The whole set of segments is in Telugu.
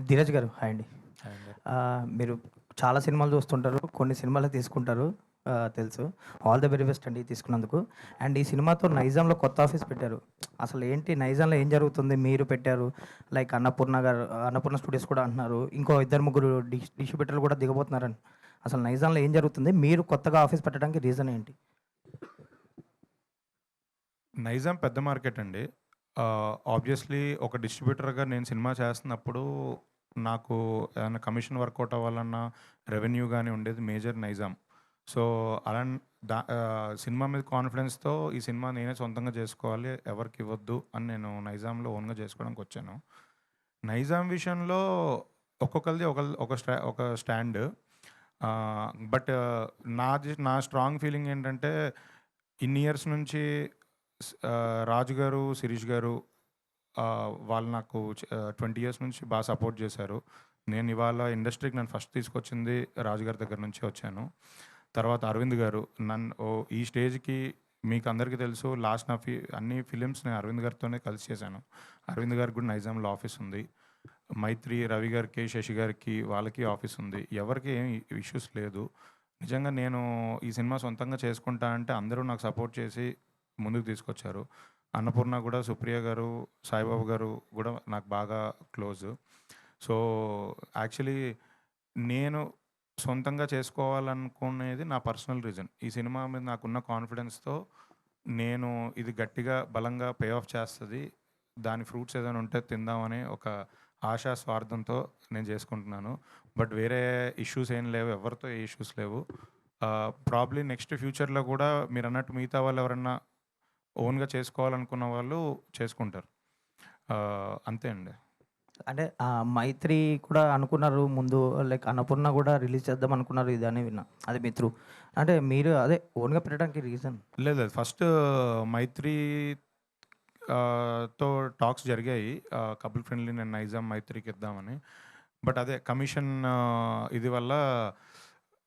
ధీరజ్ గారు హాయ్ అండి. అండ్ మీరు చాలా సినిమాలు చూస్తుంటారు. కొన్ని సినిమాలే తీసుకుంటారు. తెలుసు. ఆల్ ది వెరీ బెస్ట్ అండి తీసుకున్నందుకు. అండ్ ఈ సినిమాతో నైజాంలో కొత్త ఆఫీస్ పెట్టారు. అసలు ఏంటి నైజాంలో ఏం జరుగుతుంది? మీరు పెట్టారు. లైక్ అన్నపూర్ణ గారు అన్నపూర్ణ స్టూడియోస్ కూడా అంటున్నారు. ఇంకో ఇద్దరు ముగ్గురు డిస్ట్రిబ్యూటర్లు కూడా దిగబోతున్నారని. అసలు నైజాంలో ఏం జరుగుతుంది? మీరు కొత్తగా ఆఫీస్ పెట్టడానికి రీజన్ ఏంటి? నైజాం పెద్ద మార్కెట్ అండి. ఆబ్వియస్లీ ఒక డిస్ట్రిబ్యూటర్గా నేను సినిమా చేస్తున్నప్పుడు నాకు ఏమైనా కమిషన్ వర్కౌట్ అవ్వాలన్నా రెవెన్యూ కానీ ఉండేది మేజర్ నైజాం. సో అలా సినిమా మీద కాన్ఫిడెన్స్తో ఈ సినిమా నేనే సొంతంగా చేసుకోవాలి, ఎవరికి ఇవ్వద్దు అని నేను నైజాంలో ఓన్గా చేసుకోవడానికి వచ్చాను. నైజాం విషయంలో ఒక్కొక్కరిది ఒక స్టాండ్. బట్ నా స్ట్రాంగ్ ఫీలింగ్ ఏంటంటే ఇన్ని ఇయర్స్ నుంచి రాజు గారు, శిరీష్ గారు వాళ్ళు నాకు 20 ఇయర్స్ నుంచి బాగా సపోర్ట్ చేశారు. నేను ఇవాళ ఇండస్ట్రీకి నన్ను ఫస్ట్ తీసుకొచ్చింది రాజు గారి దగ్గర నుంచి వచ్చాను. తర్వాత అరవింద్ గారు నన్ను ఈ స్టేజ్కి మీకు అందరికీ తెలుసు, లాస్ట్ అన్ని ఫిలిమ్స్ నేను అరవింద్ గారితోనే కలిసి చేశాను. అరవింద్ గారికి కూడా నైజాంలో ఆఫీస్ ఉంది. మైత్రి, రవి గారికి, శశి గారికి వాళ్ళకి ఆఫీస్ ఉంది. ఎవరికి ఏం ఇష్యూస్ లేదు. నిజంగా నేను ఈ సినిమా సొంతంగా చేసుకుంటా అంటే అందరూ నాకు సపోర్ట్ చేసి ముందుకు తీసుకొచ్చారు. అన్నపూర్ణ కూడా, సుప్రియ గారు, సాయిబాబు గారు కూడా నాకు బాగా క్లోజు. సో యాక్చువల్లీ నేను సొంతంగా చేసుకోవాలనుకునేది నా పర్సనల్ రీజన్. ఈ సినిమా మీద నాకున్న కాన్ఫిడెన్స్తో నేను ఇది గట్టిగా బలంగా పే ఆఫ్ చేస్తుంది, దాని ఫ్రూట్స్ ఏదైనా ఉంటే తిందామని ఒక ఆశా స్వార్థంతో నేను చేసుకుంటున్నాను. బట్ వేరే ఇష్యూస్ ఏం లేవు, ఎవరితో ఏ ఇష్యూస్ లేవు. ప్రాబ్లీ నెక్స్ట్ ఫ్యూచర్లో కూడా మీరు అన్నట్టు మిగతా వాళ్ళు ఎవరన్నా ఓన్గా చేసుకోవాలనుకున్న వాళ్ళు చేసుకుంటారు. అంతే అండి. అంటే మైత్రి కూడా అనుకున్నారు ముందు. లైక్ అన్నపూర్ణ కూడా రిలీజ్ చేద్దాం అనుకున్నారు ఇది అని విన్నా. అది మీ త్రూ. అంటే మీరు అదే ఓన్గా పెట్టడానికి రీజన్? లేదు ఫస్ట్ మైత్రి తో టాక్స్ జరిగాయి. కపుల్ ఫ్రెండ్లీ నేను నైజాం మైత్రికి ఇద్దామని. బట్ అదే కమిషన్ ఇది వల్ల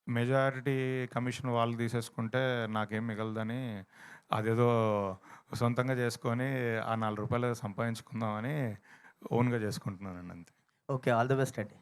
మెజారిటీ కమిషన్ వాళ్ళు తీసేసుకుంటే నాకేం మిగలదని అదేదో సొంతంగా చేసుకొని ఆ ₹4 సంపాదించుకుందామని ఓన్గా చేసుకుంటున్నానండి అంతే. ఓకే. ఆల్ ది బెస్ట్ అండి.